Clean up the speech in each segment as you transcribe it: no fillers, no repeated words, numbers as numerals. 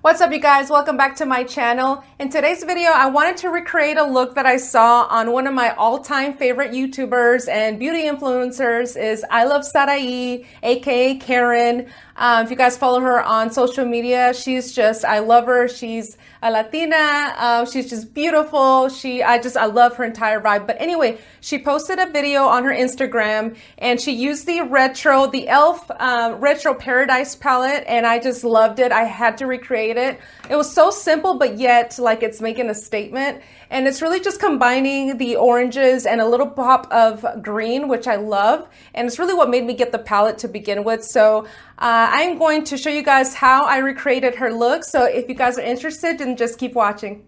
What's up, you guys? Welcome back to my channel. In today's video, I wanted to recreate a look that I saw on one of my all-time favorite YouTubers and beauty influencers is Iluvsarahii, aka Karen. If you guys follow her on social media, I love her. She's a Latina. She's just beautiful. I love her entire vibe. But anyway, she posted a video on her Instagram and she used the e.l.f. Retro Paradise palette, and I just loved it. I had to recreate it. It was so simple, but yet like it's making a statement. And it's really just combining the oranges and a little pop of green, which I love. And it's really what made me get the palette to begin with. So I'm going to show you guys how I recreated her look. So if you guys are interested, then just keep watching.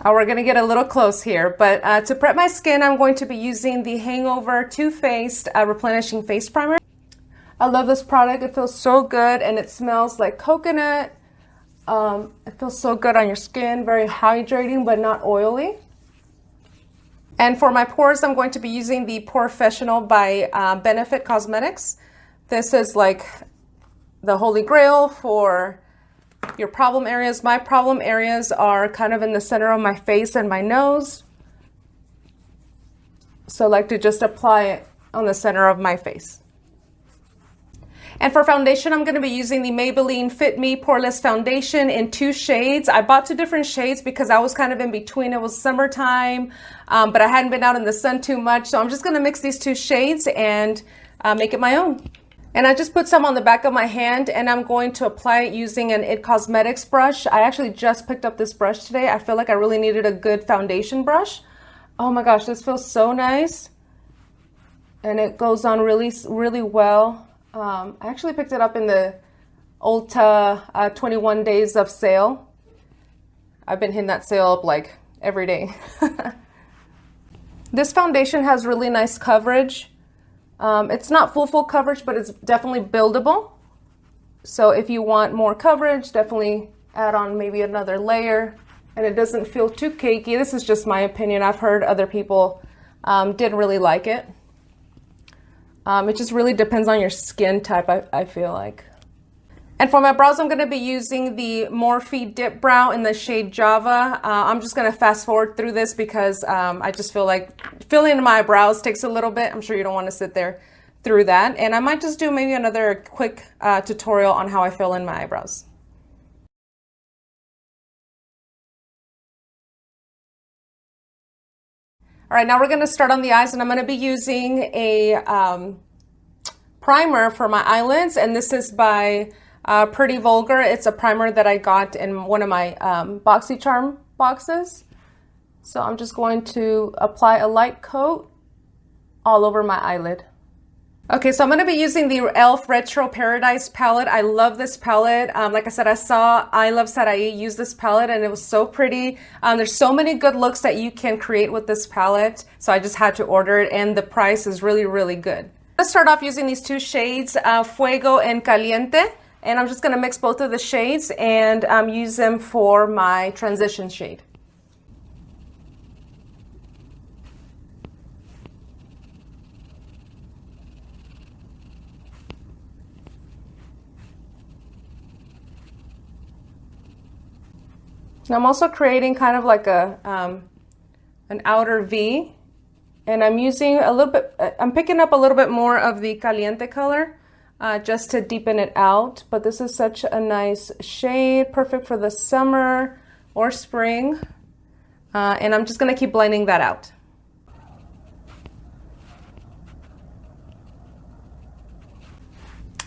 We're going to get a little close here, but to prep my skin, I'm going to be using the Hangover Too Faced Replenishing Face Primer. I love this product. It feels so good and it smells like coconut. It feels so good on your skin, very hydrating but not oily. And for my pores, I'm going to be using the Professional by Benefit Cosmetics. This is like the holy grail for your problem areas. My problem areas are kind of in the center of my face and my nose. So I like to just apply it on the center of my face. And for foundation, I'm going to be using the Maybelline Fit Me Poreless Foundation in 2 shades. I bought 2 different shades because I was kind of in between. It was summertime, but I hadn't been out in the sun too much. So I'm just going to mix these 2 shades and make it my own. And I just put some on the back of my hand and I'm going to apply it using an IT Cosmetics brush. I actually just picked up this brush today. I feel like I really needed a good foundation brush. Oh my gosh, this feels so nice. And it goes on really, really well. I actually picked it up in the Ulta 21 days of sale. I've been hitting that sale up like every day. This foundation has really nice coverage. It's not full coverage, but it's definitely buildable. So if you want more coverage, definitely add on maybe another layer and it doesn't feel too cakey. This is just my opinion. I've heard other people didn't really like it. It just really depends on your skin type, I feel like. And for my brows, I'm going to be using the Morphe Dip Brow in the shade Java. I'm just going to fast forward through this because I just feel like filling in my brows takes a little bit. I'm sure you don't want to sit there through that. And I might just do maybe another quick tutorial on how I fill in my eyebrows. All right, now we're going to start on the eyes, and I'm going to be using a primer for my eyelids, and this is by Pretty Vulgar. It's a primer that I got in one of my BoxyCharm boxes. So I'm just going to apply a light coat all over my eyelid. Okay, so I'm going to be using the e.l.f. Retro Paradise palette. I love this palette. Like I said, I saw Iluvsarahii use this palette and it was so pretty. There's so many good looks that you can create with this palette. So I just had to order it and the price is really, really good. Let's start off using these 2 shades, Fuego and Caliente. And I'm just going to mix both of the shades and use them for my transition shade. Now I'm also creating kind of like a an outer V, and I'm using a little bit, I'm picking up a little bit more of the Caliente color just to deepen it out. But this is such a nice shade, perfect for the summer or spring. And I'm just going to keep blending that out.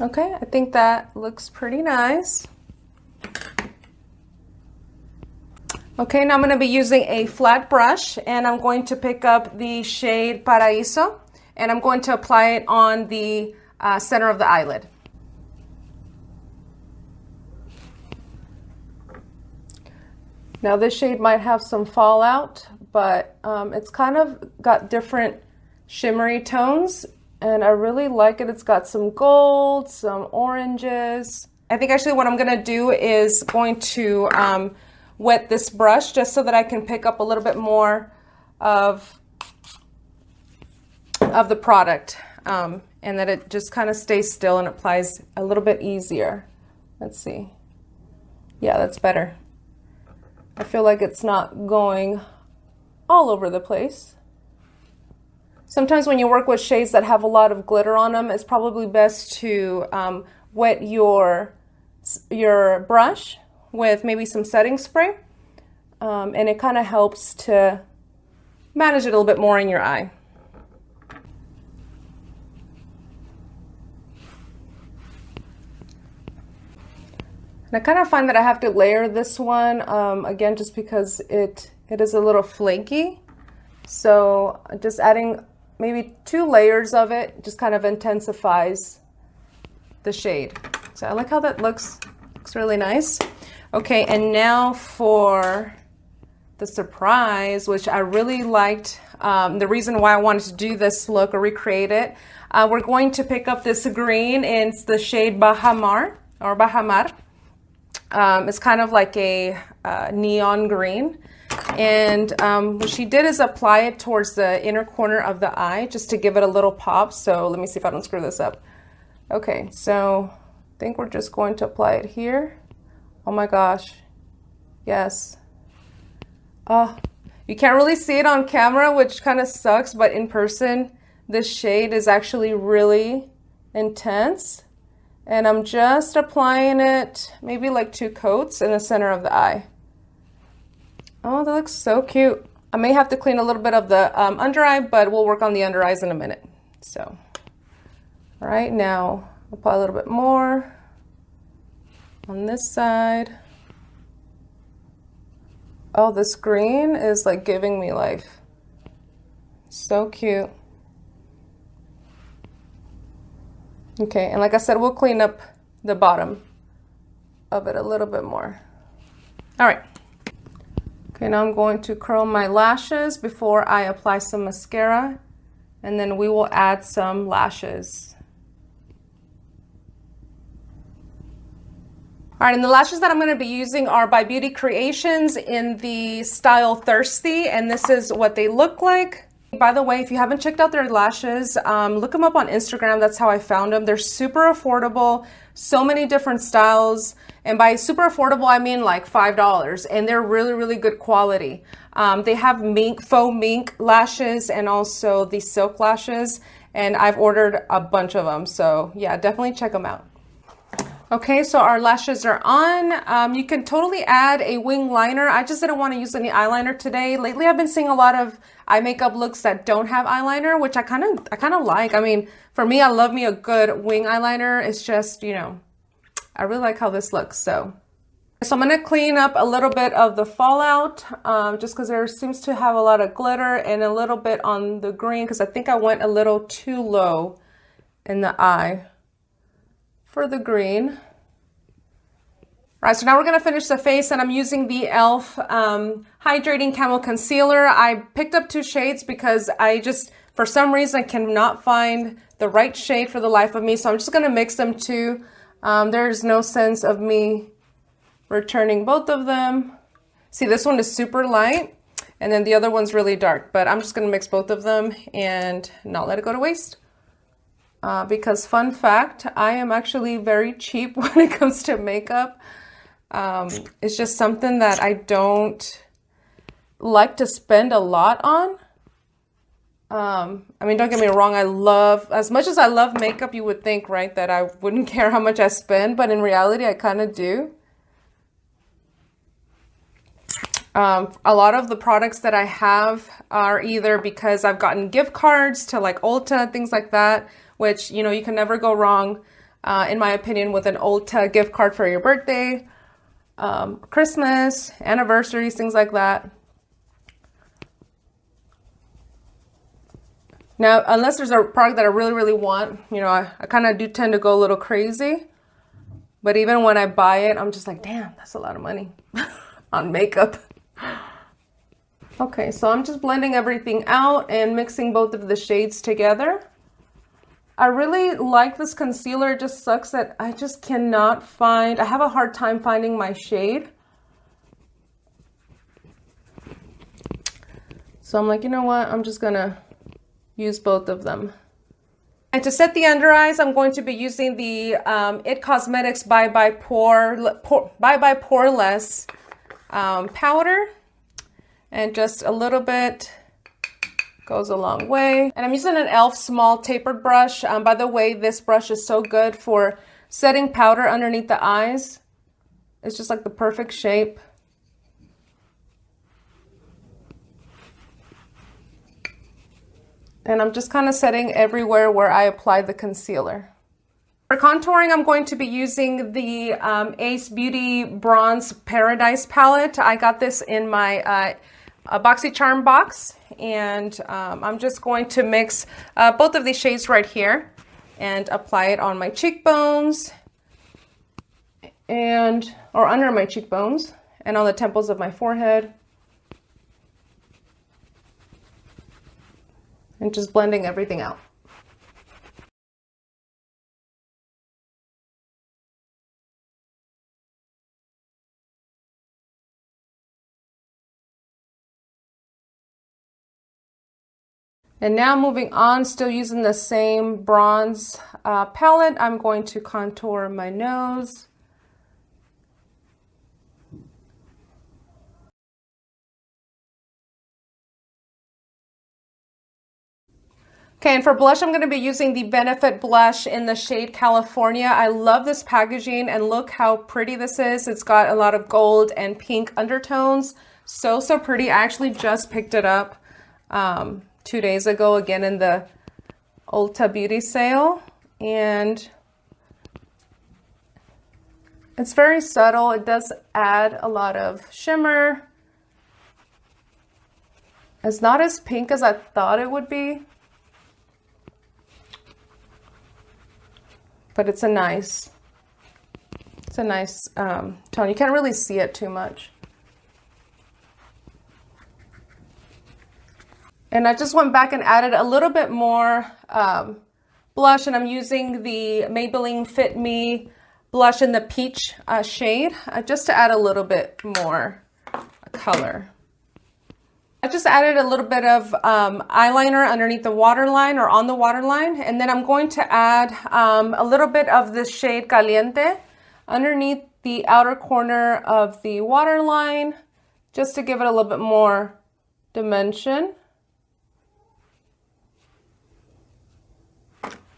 Okay, I think that looks pretty nice. Okay, now I'm going to be using a flat brush and I'm going to pick up the shade Paraíso and I'm going to apply it on the center of the eyelid. Now this shade might have some fallout, but it's kind of got different shimmery tones and I really like it. It's got some gold, some oranges. I think actually what I'm going to do is going to wet this brush just so that I can pick up a little bit more of the product and that it just kind of stays still and applies a little bit easier. Let's see. Yeah, that's better. I feel like it's not going all over the place. Sometimes when you work with shades that have a lot of glitter on them, it's probably best to wet your brush with maybe some setting spray. And it kind of helps to manage it a little bit more in your eye. And I kind of find that I have to layer this one, again, just because it is a little flaky. So just adding maybe 2 layers of it just kind of intensifies the shade. So I like how that looks really nice. Okay, and now for the surprise, which I really liked. The reason why I wanted to do this look or recreate it, we're going to pick up this green in the shade Bahamar or Bahamar. It's kind of like a neon green. And what she did is apply it towards the inner corner of the eye just to give it a little pop. So let me see if I don't screw this up. Okay, so I think we're just going to apply it here. Oh my gosh. Yes. Oh, you can't really see it on camera, which kind of sucks, but in person, this shade is actually really intense. And I'm just applying it, maybe like 2 coats in the center of the eye. Oh, that looks so cute. I may have to clean a little bit of the under eye, but we'll work on the under eyes in a minute. So, all right, now apply a little bit more on this side. Oh, this green is like giving me life. So cute. Okay, and like I said, we'll clean up the bottom of it a little bit more. All right. Okay, now I'm going to curl my lashes before I apply some mascara, and then we will add some lashes. All right, and the lashes that I'm going to be using are by Beauty Creations in the style Thirsty, and this is what they look like. By the way, if you haven't checked out their lashes, look them up on Instagram. That's how I found them. They're super affordable, so many different styles. And by super affordable, I mean like $5, and they're really, really good quality. They have faux mink lashes and also the silk lashes, and I've ordered a bunch of them. So yeah, definitely check them out. Okay, so our lashes are on. You can totally add a wing liner. I just didn't want to use any eyeliner today. Lately, I've been seeing a lot of eye makeup looks that don't have eyeliner, which I kind of like. I mean, for me, I love me a good wing eyeliner. It's just, you know, I really like how this looks. So I'm going to clean up a little bit of the fallout, just because there seems to have a lot of glitter and a little bit on the green, because I think I went a little too low in the eye for the green. All right, so now we're gonna finish the face, and I'm using the e.l.f. Hydrating Camo Concealer. I picked up 2 shades because I just, for some reason, cannot find the right shade for the life of me. So I'm just gonna mix them 2. There's no sense of me returning both of them. See, this one is super light, and then the other one's really dark, but I'm just gonna mix both of them and not let it go to waste. Because fun fact, I am actually very cheap when it comes to makeup. It's just something that I don't like to spend a lot on. I mean, don't get me wrong, as much as I love makeup, you would think, right, that I wouldn't care how much I spend, but in reality, I kind of do. A lot of the products that I have are either because I've gotten gift cards to like Ulta, things like that, which, you know, you can never go wrong, in my opinion, with an Ulta gift card for your birthday, Christmas, anniversaries, things like that. Now, unless there's a product that I really, really want, you know, I kind of do tend to go a little crazy. But even when I buy it, I'm just like, damn, that's a lot of money on makeup. Okay, so I'm just blending everything out and mixing both of the shades together. I really like this concealer. It just sucks that I just cannot find, I have a hard time finding my shade. So I'm like, you know what? I'm just gonna use both of them. And to set the under eyes, I'm going to be using the It Cosmetics Bye Bye Poreless powder. And just a little bit goes a long way. And I'm using an e.l.f. small tapered brush. By the way, this brush is so good for setting powder underneath the eyes. It's just like the perfect shape. And I'm just kind of setting everywhere where I applied the concealer. For contouring, I'm going to be using the Ace Beauty Bronze Paradise palette. I got this in my BoxyCharm box, and I'm just going to mix both of these shades right here and apply it on my cheekbones or under my cheekbones and on the temples of my forehead. And just blending everything out. And now moving on, still using the same bronze palette, I'm going to contour my nose. Okay, and for blush, I'm going to be using the Benefit blush in the shade California. I love this packaging, and look how pretty this is. It's got a lot of gold and pink undertones. So pretty. I actually just picked it up 2 days ago, again in the Ulta Beauty sale. And it's very subtle. It does add a lot of shimmer. It's not as pink as I thought it would be. But it's a nice tone. You can't really see it too much. And I just went back and added a little bit more blush, and I'm using the Maybelline Fit Me blush in the peach shade, just to add a little bit more color. I just added a little bit of eyeliner underneath the waterline or on the waterline, and then I'm going to add a little bit of the shade Caliente underneath the outer corner of the waterline, just to give it a little bit more dimension.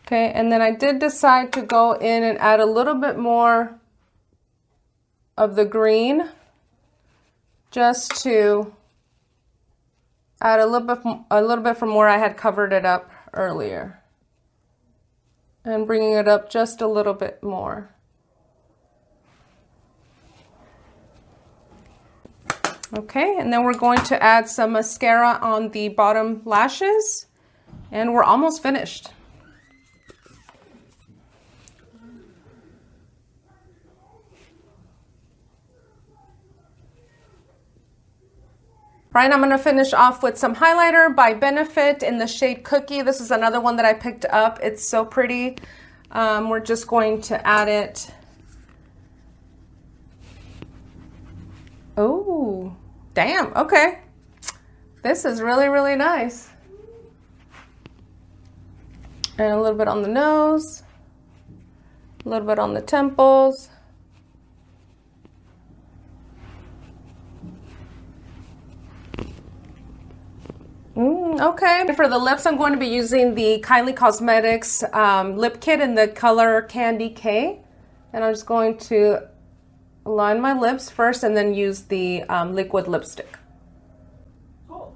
Okay, and then I did decide to go in and add a little bit more of the green, just to add a little bit from where I had covered it up earlier, and bringing it up just a little bit more. Okay, and then we're going to add some mascara on the bottom lashes, and we're almost finished. Right, I'm going to finish off with some highlighter by Benefit in the shade Cookie. This is another one that I picked up. It's so pretty. We're just going to add it. Oh, damn. Okay. This is really, really nice. And a little bit on the nose, a little bit on the temples. Okay, for the lips, I'm going to be using the Kylie Cosmetics lip kit in the color Candy K. And I'm just going to line my lips first and then use the liquid lipstick. Cool.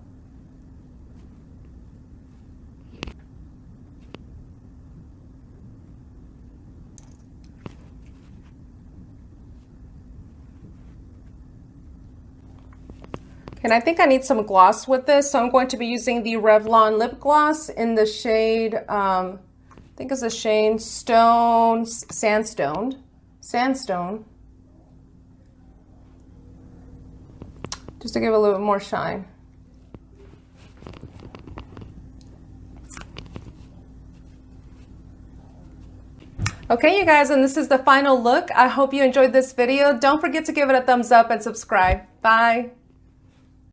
And I think I need some gloss with this, so I'm going to be using the Revlon lip gloss in the shade, I think it's the shade Sandstone. Just to give it a little bit more shine. Okay, you guys, and this is the final look. I hope you enjoyed this video. Don't forget to give it a thumbs up and subscribe. Bye.